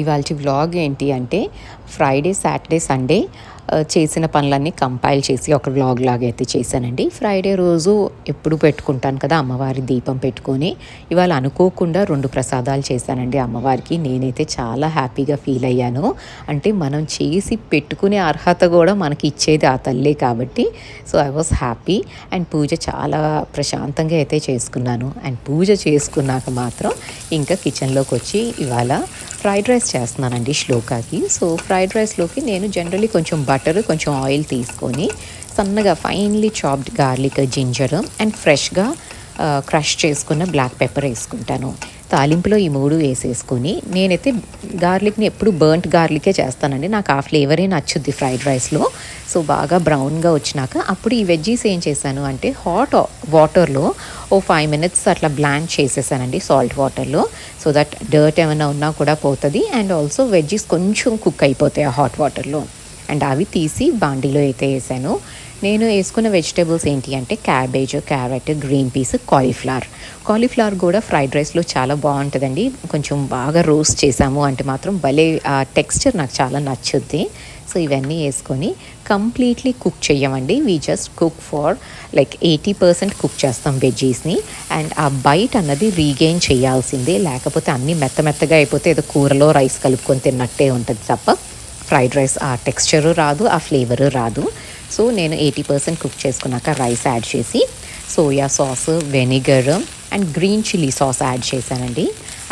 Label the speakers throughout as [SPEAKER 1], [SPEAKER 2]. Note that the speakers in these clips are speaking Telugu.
[SPEAKER 1] ఇవాల్టి వ్లాగ్ ఏంటి అంటే ఫ్రైడే, సాటర్డే, సండే చేసిన పనులన్నీ కంపైల్ చేసి ఒక వ్లాగ్ లాగా అయితే చేశానండి. ఫ్రైడే రోజు ఎప్పుడు పెట్టుకుంటాను కదా అమ్మవారి దీపం పెట్టుకొని, ఇవాళ అనుకోకుండా 2 ప్రసాదాలు చేశానండి అమ్మవారికి. నేనైతే చాలా హ్యాపీగా ఫీల్ అయ్యాను. అంటే మనం చేసి పెట్టుకునే అర్హత కూడా మనకి ఇచ్చేది ఆ తల్లే కాబట్టి so I was happy. And పూజ చాలా ప్రశాంతంగా అయితే చేసుకున్నాను. అండ్ పూజ చేసుకున్నాక మాత్రం ఇంకా కిచెన్లోకి వచ్చి ఇవాళ ఫ్రైడ్ రైస్ చేస్తున్నానండి శ్లోకాకి. సో ఫ్రైడ్ రైస్లోకి నేను జనరలీ కొంచెం బటర్, కొంచెం ఆయిల్ తీసుకొని సన్నగా finely chopped garlic, ginger and ఫ్రెష్గా క్రష్ చేసుకున్న బ్లాక్ పెప్పర్ వేసుకుంటాను. తాలింపులో ఈ 3 వేసేసుకొని నేనైతే గార్లిక్ని ఎప్పుడు బర్న్ట్ గార్లికే చేస్తానండి. నాకు ఆ ఫ్లేవరే నచ్చుద్ది ఫ్రైడ్ రైస్లో. సో బాగా బ్రౌన్గా వచ్చినాక అప్పుడు ఈ వెజ్జీస్ ఏం చేశాను అంటే హాట్ వాటర్లో 5 minutes అట్లా బ్లాండ్ చేసేసానండి సాల్ట్ వాటర్లో. సో దట్ డర్ట్ ఏమైనా ఉన్నా కూడా పోతుంది. అండ్ ఆల్సో వెజ్జీస్ కొంచెం కుక్ అయిపోతాయి ఆ హాట్ వాటర్లో. అండ్ అవి తీసి బాండీలో అయితే వేసాను. నేను వేసుకున్న వెజిటేబుల్స్ ఏంటి అంటే cabbage, carrot, green peas, cauliflower కూడా ఫ్రైడ్ రైస్లో చాలా బాగుంటుందండి. కొంచెం బాగా రోస్ట్ చేసాము అంటే మాత్రం భలే ఆ టెక్స్చర్ నాకు చాలా నచ్చుద్ది. సో ఇవన్నీ వేసుకొని కంప్లీట్లీ కుక్ చేయమండి. We just cook for like 80% cook చేస్తాం వెజ్జీస్ని. అండ్ ఆ బైట్ అన్నది రీగెయిన్ చేయాల్సిందే, లేకపోతే అన్నీ మెత్తగా అయిపోతే ఏదో కూరలో రైస్ కలుపుకొని తిన్నట్టే ఉంటుంది తప్ప ఫ్రైడ్ రైస్ ఆ టెక్స్చరు రాదు, ఆ ఫ్లేవరు రాదు. సో నేను 80% కుక్ చేసుకున్నాక రైస్ యాడ్ చేసి soya sauce, vinegar and green chilli sauce add చేశానండి.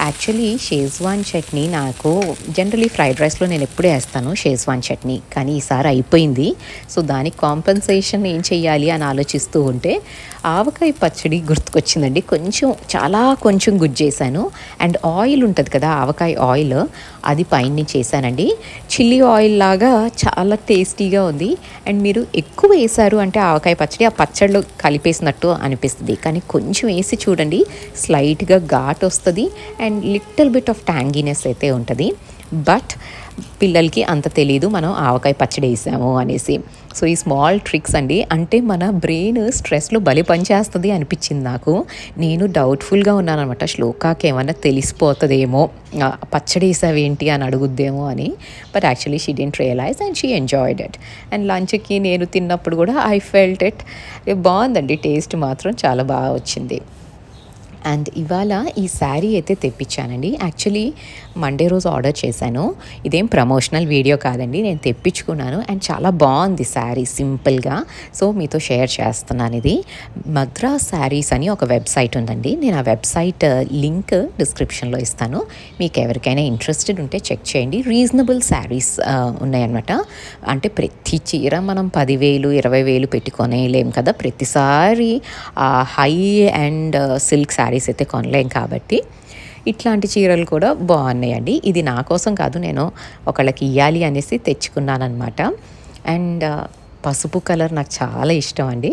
[SPEAKER 1] యాక్చువల్లీ షేజ్వాన్ చట్నీ నాకు జనరలీ ఫ్రైడ్ రైస్లో నేను ఎప్పుడే వేస్తాను షేజ్వాన్ చట్నీ, కానీ ఈసారి అయిపోయింది. సో దానికి కాంపెన్సేషన్ ఏం చెయ్యాలి అని ఆలోచిస్తూ ఉంటే ఆవకాయ పచ్చడి గుర్తుకొచ్చిందండి. కొంచెం గుడ్ చేశాను. అండ్ ఆయిల్ ఉంటుంది కదా ఆవకాయ ఆయిల్, అది పైన చేశానండి. చిల్లీ ఆయిల్ లాగా చాలా టేస్టీగా ఉంది. అండ్ మీరు ఎక్కువ వేసారు అంటే ఆవకాయ పచ్చడి ఆ పచ్చడిలో కలిపేసినట్టు అనిపిస్తుంది. కానీ కొంచెం వేసి చూడండి, స్లైట్గా ఘాట్ వస్తుంది and little bit of tanginess అయితే ఉంటుంది. బట్ పిల్లలకి అంత తెలీదు మనం ఆవకాయ పచ్చడి వేసాము అనేసి. సో ఈ స్మాల్ ట్రిక్స్ అండి, అంటే మన బ్రెయిన్ స్ట్రెస్లో బలి పనిచేస్తుంది అనిపించింది నాకు. నేను డౌట్ఫుల్గా ఉన్నాను అనమాట, శ్లోకాకి ఏమన్నా తెలిసిపోతుందేమో పచ్చడి వేసావేంటి అని అడుగుద్దేమో అని. But actually she didn't realise and she enjoyed it. And లంచ్కి నేను తిన్నప్పుడు కూడా ఐ ఫెల్ట్ ఇట్ బాగుందండి, టేస్ట్ మాత్రం చాలా బాగా వచ్చింది. అండ్ ఇవాళ ఈ శారీ అయితే తెప్పించానండి. యాక్చువల్లీ మండే రోజు ఆర్డర్ చేశాను. ఇదేం ప్రమోషనల్ వీడియో కాదండి, నేను తెప్పించుకున్నాను. అండ్ చాలా బాగుంది శారీ, సింపుల్గా. సో మీతో షేర్ చేస్తున్నాను. ఇది మద్రాస్ శారీస్ అని ఒక వెబ్సైట్ ఉందండి. నేను ఆ వెబ్సైట్ లింక్ డిస్క్రిప్షన్లో ఇస్తాను. మీకు ఎవరికైనా ఇంట్రెస్టెడ్ ఉంటే చెక్ చేయండి. రీజనబుల్ శారీస్ ఉన్నాయన్నమాట. అంటే ప్రతి చీర మనం 10,000, 20,000 పెట్టుకొనేలేం కదా. ప్రతిసారి హై అండ్ సిల్క్ శారీస్ అయితే కొనలేం కాబట్టి ఇట్లాంటి చీరలు కూడా బాగున్నాయండి. ఇది నా కోసం కాదు, నేను ఒకళ్ళకి ఇవ్వాలి అనేసి తెచ్చుకున్నానమాట. అండ్ పసుపు కలర్ నాకు చాలా ఇష్టం అండి.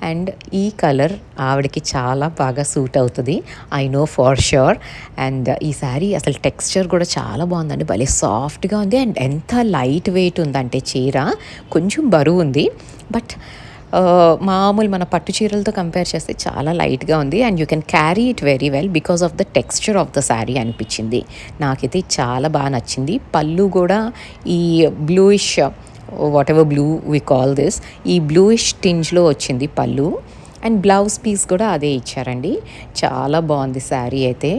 [SPEAKER 1] అండ్ ఈ కలర్ ఆవిడకి చాలా బాగా సూట్ అవుతుంది, I know for sure. And ఈ శారీ అసలు టెక్స్చర్ కూడా చాలా బాగుందండి, భలే సాఫ్ట్గా ఉంది. అండ్ ఎంత లైట్ వెయిట్ ఉందంటే చీర కొంచెం బరువు ఉంది, బట్ మామూలు మన పట్టు చీరలతో కంపేర్ చేస్తే చాలా లైట్గా ఉంది. And you can carry it very well because of the texture of the sari అనిపించింది. నాకైతే చాలా బాగా నచ్చింది. పళ్ళు కూడా ఈ bluish, whatever blue we call this, ఈ బ్లూయిష్ టింజ్లో వచ్చింది పళ్ళు. అండ్ బ్లౌజ్ పీస్ కూడా అదే ఇచ్చారండి. చాలా బాగుంది శారీ అయితే.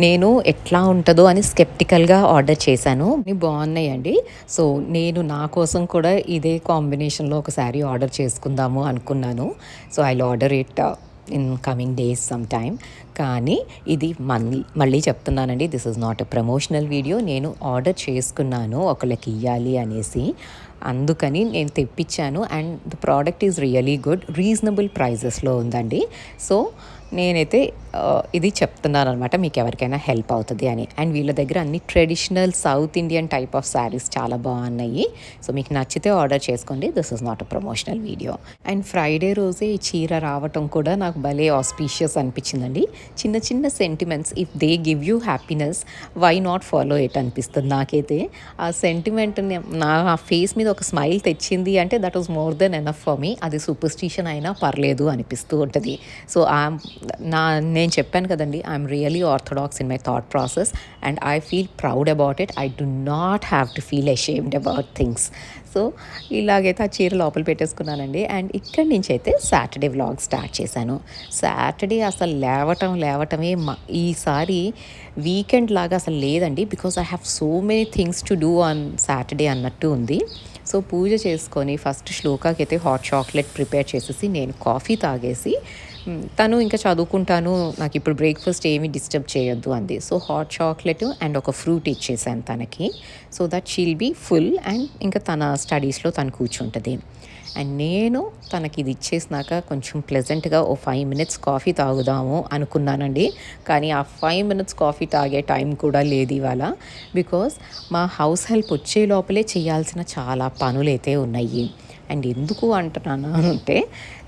[SPEAKER 1] నేను ఎట్లా ఉంటుందో అని స్కెప్టికల్గా ఆర్డర్ చేశాను, బాగున్నాయండి. సో నేను నా కోసం కూడా ఇదే కాంబినేషన్లో ఒక శారీ ఆర్డర్ చేసుకుందాము అనుకున్నాను. So I order it in coming days some time. కానీ ఇది మళ్ళీ చెప్తున్నానండి, this is not a promotional video. నేను ఆర్డర్ చేసుకున్నాను ఒకళ్ళకి ఇవ్వాలి అనేసి, అందుకని నేను తెప్పించాను. And the product is really good, reasonable ప్రైజెస్లో ఉందండి. సో నేనైతే ఇది చెప్తున్నాను అనమాట, మీకు ఎవరికైనా హెల్ప్ అవుతుంది అని. అండ్ వీళ్ళ దగ్గర అన్ని traditional south Indian type of saris చాలా బాగున్నాయి. సో మీకు నచ్చితే ఆర్డర్ చేసుకోండి, this is not a promotional video. And Friday రోజే ఈ చీర రావటం కూడా నాకు భలే ఆస్పీషియస్ అనిపించిందండి. చిన్న చిన్న sentiments, if they give you happiness, why not follow it అనిపిస్తుంది నాకైతే. ఆ సెంటిమెంట్ నా ఫేస్ మీద ఒక స్మైల్ తెచ్చింది అంటే that was more than enough for me. అది సూపర్స్టిషన్ అయినా పర్లేదు అనిపిస్తూ ఉంటుంది. సో నా నేను చెప్పాను కదండీ! I'm really orthodox in my thought process and I feel proud about it. I do not have to feel ashamed about things. So, ఇలాగైతే ఆ చీర లోపల పెట్టేసుకున్నానండి. అండ్ ఇక్కడి నుంచి అయితే సాటర్డే వ్లాగ్ స్టార్ట్ చేశాను. సాటర్డే అసలు లేవటమే ఈసారి వీకెండ్ లాగా అసలు లేదండి. Because I have so many things to do on Saturday అన్నట్టు ఉంది. సో పూజ చేసుకొని ఫస్ట్ శ్లోకాకి అయితే హాట్ చాక్లెట్ ప్రిపేర్ చేసేసి నేను కాఫీ తాగేసి తను ఇంకా చదువుకుంటాను, నాకు ఇప్పుడు బ్రేక్ఫాస్ట్ ఏమీ డిస్టర్బ్ చేయొద్దు అంది. సో హాట్ చాక్లెట్ అండ్ ఒక ఫ్రూట్ ఇచ్చేసాను తనకి. So that she'll be full and ఇంకా తన స్టడీస్లో తను కూర్చుంటుంది. అండ్ నేను తనకి ఇది ఇచ్చేసినాక కొంచెం ప్లెజెంట్గా ఓ 5 minutes కాఫీ తాగుదాము అనుకున్నానండి. కానీ ఆ 5 minutes కాఫీ తాగే టైం కూడా లేదు ఇవాళ. బికాజ్ మా హౌస్ హెల్ప్ వచ్చే లోపలే చేయాల్సిన చాలా పనులైతే ఉన్నాయి. అండ్ ఎందుకు అంటున్నాను అంటే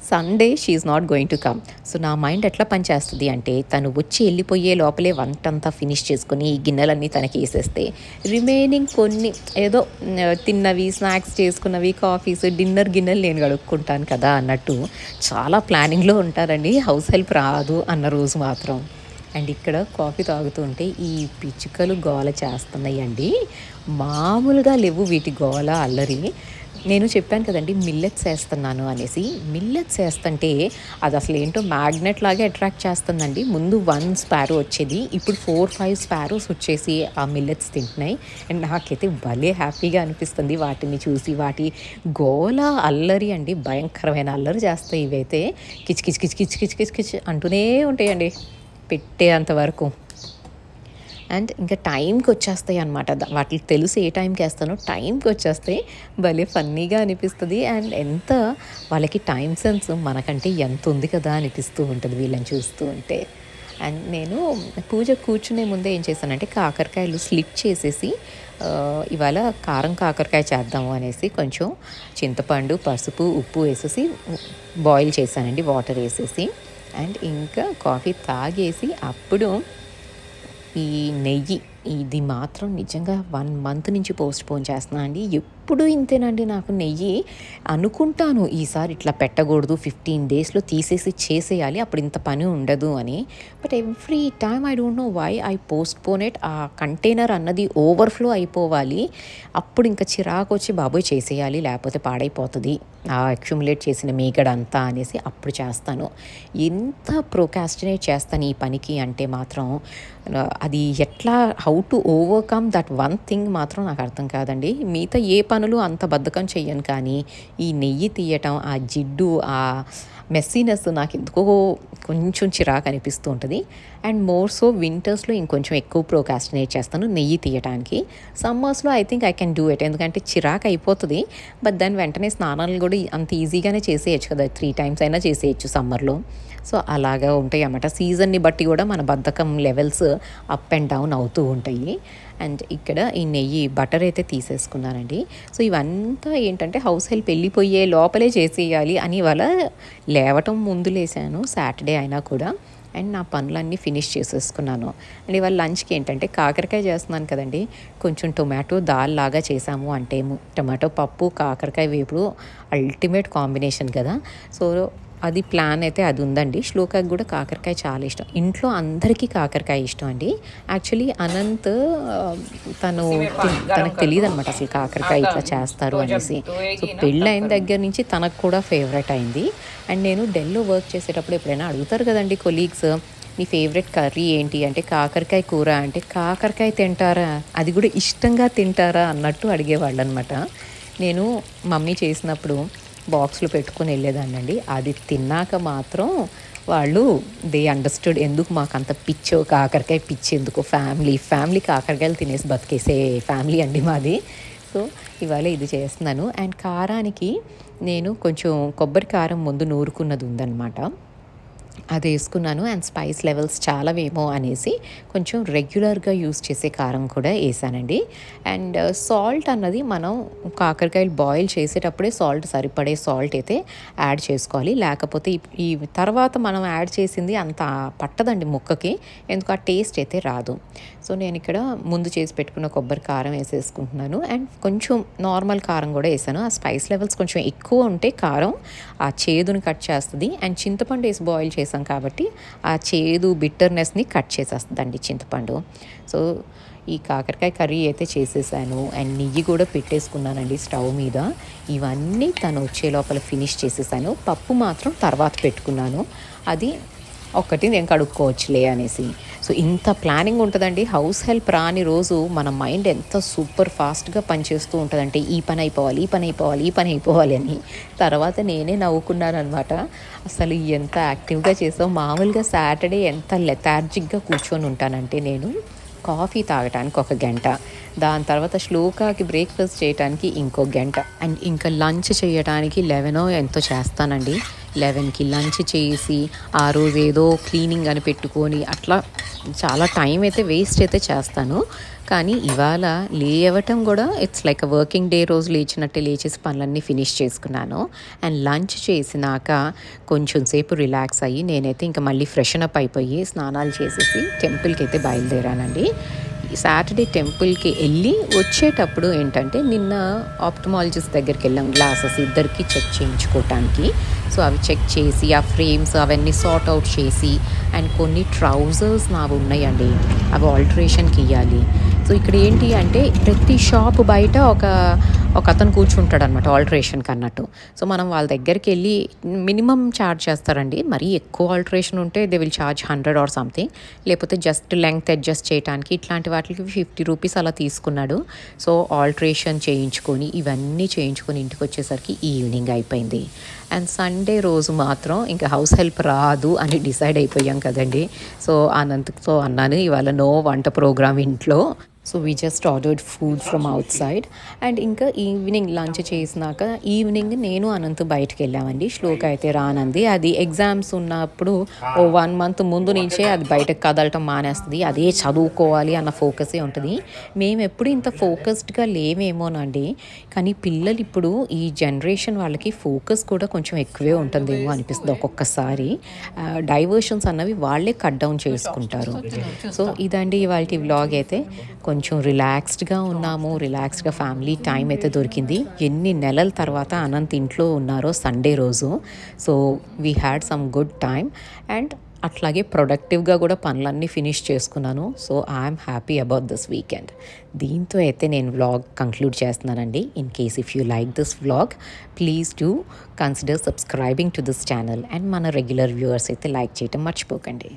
[SPEAKER 1] Sunday she is not going to come. So నా మైండ్ ఎట్లా పనిచేస్తుంది అంటే తను వచ్చి వెళ్ళిపోయే లోపలే వంటంతా ఫినిష్ చేసుకొని ఈ గిన్నెలన్నీ తనకి వేసేస్తే రిమైనింగ్ కొన్ని ఏదో తిన్నవి స్నాక్స్ చేసుకున్నవి కాఫీస్ డిన్నర్ గిన్నెలు నేను కడుక్కుంటాను కదా అన్నట్టు చాలా ప్లానింగ్లో ఉంటారండి. హౌస్ హెల్ప్ రాదు అన్న రోజు మాత్రం. అండ్ ఇక్కడ కాఫీ తాగుతూ ఉంటే ఈ పిచ్చుకలు గోల చేస్తున్నాయి అండి. మామూలుగా లేవు వీటి గోల అల్లరి. నేను చెప్పాను కదండి మిల్లెట్స్ వేస్తున్నాను అనేసి. మిల్లెట్స్ వేస్తుంటే అది అసలు ఏంటో మ్యాగ్నెట్ లాగే అట్రాక్ట్ చేస్తుందండి. ముందు 1 స్పారో వచ్చేది, ఇప్పుడు 4-5 స్పారోస్ వచ్చేసి ఆ మిల్లెట్స్ తింటున్నాయి. అండ్ నాకైతే భలే హ్యాపీగా అనిపిస్తుంది వాటిని చూసి. వాటి గోల అల్లరి అండి, భయంకరమైన అల్లరి చేస్తాయి ఇవైతే. కిచ్ కిచ్ కిచ్ కిచ్ కిచ్ కిచ్ కిచ్ అంటూనే ఉంటాయండి పెట్టే అంతవరకు. అండ్ ఇంకా టైంకి వచ్చేస్తాయి అనమాట. వాటికి తెలుసు ఏ టైంకి వేస్తానో, టైంకి వచ్చేస్తాయి. భలే ఫన్నీగా అనిపిస్తుంది. అండ్ ఎంత వాళ్ళకి టైం సెన్స్ మనకంటే ఎంత ఉంది కదా అనిపిస్తూ ఉంటుంది వీళ్ళని చూస్తూ ఉంటే. అండ్ నేను పూజ కూర్చునే ముందే ఏం చేశానంటే కాకరకాయలు స్లిప్ చేసేసి ఇవాళ కారం కాకరకాయ చేద్దాము అనేసి కొంచెం చింతపండు పసుపు ఉప్పు వేసేసి బాయిల్ చేశానండి వాటర్ వేసేసి. అండ్ ఇంకా కాఫీ తాగేసి అప్పుడు ఈ నెయ్యి ఇది మాత్రం నిజంగా 1 month నుంచి పోస్ట్ పోన్ చేస్తున్నా అండి. ఎప్పుడు ఇంతేనండి, నాకు నెయ్యి అనుకుంటాను ఈసారి ఇట్లా పెట్టకూడదు, 15 daysలో తీసేసి చేసేయాలి, అప్పుడు ఇంత పని ఉండదు అని. But every time I don't know why I postpone it. ఆ కంటైనర్ అన్నది ఓవర్ఫ్లో అయిపోవాలి, అప్పుడు ఇంకా చిరాకు వచ్చి బాబోయ్ చేసేయాలి లేకపోతే పాడైపోతుంది ఆ అక్యుములేట్ చేసిన మీగడ అంతా అనేసి అప్పుడు చేస్తాను. ఎంత ప్రోకాస్టినేట్ చేస్తాను ఈ పనికి అంటే మాత్రం అది ఎట్లా how to overcome that one thing మాత్రం నాకు అర్థం కాదండి. మిగతా ఏ పనులు అంత బద్ధకం చెయ్యను, కానీ ఈ నెయ్యి తీయటం, ఆ జిడ్డు, ఆ మెస్సీనెస్ నాకు ఎందుకో కొంచెం చిరాకు అనిపిస్తూ ఉంటుంది. అండ్ మోర్ సో వింటర్స్లో ఇంకొంచెం ఎక్కువ ప్రోకాస్టినేట్ చేస్తాను నెయ్యి తీయటానికి. సమ్మర్స్లో I think I can do it, ఎందుకంటే చిరాకు అయిపోతుంది. బట్ దాని వెంటనే స్నానాలు కూడా అంత ఈజీగానే చేసేయచ్చు కదా, 3 times అయినా చేసేయచ్చు సమ్మర్లో. సో అలాగా ఉంటాయి అన్నమాట. సీజన్ని బట్టి కూడా మన బద్ధకం లెవెల్స్ అప్ అండ్ డౌన్ అవుతూ ఉంటాయి. అండ్ ఇక్కడ ఈ నెయ్యి బటర్ అయితే తీసేసుకున్నానండి. సో ఇవంతా ఏంటంటే హౌస్ హెల్ప్ వెళ్ళిపోయే లోపలే చేసేయాలి అని ఇవాళ లేవటం ముందు లేసాను సాటర్డే అయినా కూడా. అండ్ నా పనులన్నీ ఫినిష్ చేసేసుకున్నాను. అండ్ ఇవాళ లంచ్కి ఏంటంటే కాకరకాయ చేస్తున్నాను కదండి, కొంచెం టొమాటో దాల్ లాగా చేసాము అంటే టొమాటో పప్పు కాకరకాయ వేపుడు అల్టిమేట్ కాంబినేషన్ కదా. సో అది ప్లాన్ అయితే అది ఉందండి. శ్లోకాకి కూడా కాకరకాయ చాలా ఇష్టం. ఇంట్లో అందరికీ కాకరకాయ ఇష్టం అండి. యాక్చువల్లీ అనంత్ తనకు తెలియదు అనమాట అసలు కాకరకాయ ఇట్లా చేస్తారు అనేసి. సో పెళ్ళైన దగ్గర నుంచి తనకు కూడా ఫేవరెట్ అయింది. అండ్ నేను ఢిల్లీలో వర్క్ చేసేటప్పుడు ఎప్పుడైనా అడుగుతారు కదండి కొలీగ్స్, నీ ఫేవరెట్ కర్రీ ఏంటి అంటే కాకరకాయ కూర అంటే, కాకరకాయ తింటారా, అది కూడా ఇష్టంగా తింటారా అన్నట్టు అడిగేవాళ్ళు అనమాట. నేను మమ్మీ చేసినప్పుడు బాక్స్లో పెట్టుకుని వెళ్ళేదాన్నండి. అది తిన్నాక మాత్రం వాళ్ళు దే అండర్స్టూడ్ ఎందుకు మాకు అంత పిచ్చో, కాకరకాయ పిచ్చి ఎందుకో. ఫ్యామిలీ కాకరకాయలు తినేసి బతికేసే ఫ్యామిలీ అండి మాది. సో ఇవాళ ఇది చేస్తున్నాను. అండ్ కారానికి నేను కొంచెం కొబ్బరి కారం ముందు నూరుకున్నది ఉందన్నమాట, అది వేసుకున్నాను. అండ్ స్పైస్ లెవెల్స్ చాలావేమో అనేసి కొంచెం రెగ్యులర్గా యూస్ చేసే కారం కూడా వేసానండి. అండ్ సాల్ట్ అన్నది మనం కాకరకాయలు బాయిల్ చేసేటప్పుడే సరిపడే సాల్ట్ అయితే యాడ్ చేసుకోవాలి, లేకపోతే ఈ తర్వాత మనం యాడ్ చేసింది అంత పట్టదండి ముక్కకి, ఎందుకు ఆ టేస్ట్ అయితే రాదు. సో నేను ఇక్కడ ముందు చేసి పెట్టుకున్న కొబ్బరి కారం వేసేసుకుంటున్నాను. అండ్ కొంచెం నార్మల్ కారం కూడా వేసాను. ఆ స్పైస్ లెవెల్స్ కొంచెం ఎక్కువ ఉంటే కారం ఆ చేదుని కట్ చేస్తుంది. అండ్ చింతపండు వేసి బాయిల్ చేసి చేసాం కాబట్టి ఆ చేదు బిట్టర్నెస్ని కట్ చేసేస్తుందండి చింతపండు. సో ఈ కాకరకాయ కర్రీ అయితే చేసేసాను అండ్ నెయ్యి కూడా పెట్టేసుకున్నానండి స్టవ్ మీద. ఇవన్నీ తను వచ్చే లోపల ఫినిష్ చేసేసాను. పప్పు మాత్రం తర్వాత పెట్టుకున్నాను, అది ఒక్కటి నేను కడుక్కోవచ్చులే అనేసి. సో ఇంత ప్లానింగ్ ఉంటుందండి. హౌస్ హెల్ప్ రాని రోజు మన మైండ్ ఎంత సూపర్ ఫాస్ట్గా పనిచేస్తూ ఉంటుందంటే ఈ పని అయిపోవాలి, ఈ పని అయిపోవాలి, ఈ పని అయిపోవాలి అని. తర్వాత నేనే నవ్వుకున్నాను అనమాట. అసలు ఎంత యాక్టివ్గా చేసావు. మామూలుగా సాటర్డే ఎంత లెథార్జిక్గా కూర్చొని ఉంటానంటే నేను కాఫీ తాగడానికి ఒక గంట, దాని తర్వాత శ్లోకాకి బ్రేక్ఫాస్ట్ చేయడానికి ఇంకో గంట, అండ్ ఇంకా లంచ్ చేయడానికి 11 ఎంతో చేస్తానండి. 11కి లంచ్ చేసి ఆ రోజు ఏదో క్లీనింగ్ అని పెట్టుకొని అట్లా చాలా టైం అయితే వేస్ట్ అయితే చేస్తాను. కానీ ఇవాళ లేవటం కూడా ఇట్స్ లైక్ వర్కింగ్ డే రోజు లేచినట్టే లేచేసి పనులన్నీ ఫినిష్ చేసుకున్నాను. అండ్ లంచ్ చేసినాక కొంచెం సేపు రిలాక్స్ అయ్యి నేనైతే ఇంకా మళ్ళీ ఫ్రెషన్ అప్ అయిపోయి స్నానాలు చేసేసి టెంపుల్కి అయితే బయలుదేరానండి. సాటర్డే టెంపుల్కి వెళ్ళి వచ్చేటప్పుడు ఏంటంటే నిన్న ఆప్టమాలజిస్ట్ దగ్గరికి వెళ్ళాం గ్లాసెస్ ఇద్దరికి చెక్ చేయించుకోవటానికి. సో అవి చెక్ చేసి ఆ ఫ్రేమ్స్ అవన్నీ సార్ట్ అవుట్ చేసి అండ్ కొన్ని ట్రౌజర్స్ నావి ఉన్నాయండి, అవి ఆల్టరేషన్కి ఇవ్వాలి. సో ఇక్కడ ఏంటి అంటే ప్రతి షాప్ బయట ఒక అతను కూర్చుంటాడు అనమాట ఆల్టరేషన్కి అన్నట్టు. సో మనం వాళ్ళ దగ్గరికి వెళ్ళి మినిమం ఛార్జ్ చేస్తారండి. మరీ ఎక్కువ ఆల్టరేషన్ ఉంటే they will charge 100 or something, లేకపోతే జస్ట్ లెంగ్త్ అడ్జస్ట్ చేయడానికి ఇట్లాంటి వాటికి 50 రూపీస్ అలా తీసుకున్నాడు. సో ఆల్టరేషన్ చేయించుకొని ఇవన్నీ చేయించుకొని ఇంటికి వచ్చేసరికి ఈవినింగ్ అయిపోయింది. అండ్ సండే రోజు మాత్రం ఇంకా హౌస్ హెల్ప్ రాదు అని డిసైడ్ అయిపోయాం కదండి. సో అనంతతో అన్నాను ఇవాళ నో వంట ప్రోగ్రామ్ ఇంట్లో. So we just ordered food from out side. And ఇంకా ఈవినింగ్ లంచ్ చేసినాక ఈవినింగ్ నేను అనంత్ బయటకు వెళ్ళామండి. శ్లోక అయితే రానంది. అది ఎగ్జామ్స్ ఉన్నప్పుడు 1 month ముందు నుంచే అది బయటకు కదలటం మానేస్తుంది. అదే చదువుకోవాలి అన్న ఫోకసే ఉంటుంది. మేము ఎప్పుడు ఇంత ఫోకస్డ్గా లేవేమోనండి, కానీ పిల్లలు ఇప్పుడు ఈ జనరేషన్ వాళ్ళకి ఫోకస్ కూడా కొంచెం ఎక్కువే ఉంటుందేమో అనిపిస్తుంది ఒక్కొక్కసారి. డైవర్షన్స్ అన్నవి వాళ్ళే కట్ డౌన్ చేసుకుంటారు. సో ఇదండి ఇవాళ వ్లాగ్. అయితే కొంచెం రిలాక్స్డ్గా ఉన్నాము, రిలాక్స్డ్గా ఫ్యామిలీ టైం అయితే దొరికింది. ఎన్ని నెలల తర్వాత అనంత్ ఇంట్లో ఉన్నారో సండే రోజు. So we had some good time and అట్లాగే ప్రొడక్టివ్గా కూడా పనులన్నీ ఫినిష్ చేసుకున్నాను. So I'm happy about this weekend. దీంతో అయితే నేను వ్లాగ్ కంక్లూడ్ చేస్తున్నానండి. In case if you like this vlog please do consider subscribing to this channel and మన రెగ్యులర్ వ్యూవర్స్ అయితే లైక్ చేయటం మర్చిపోకండి.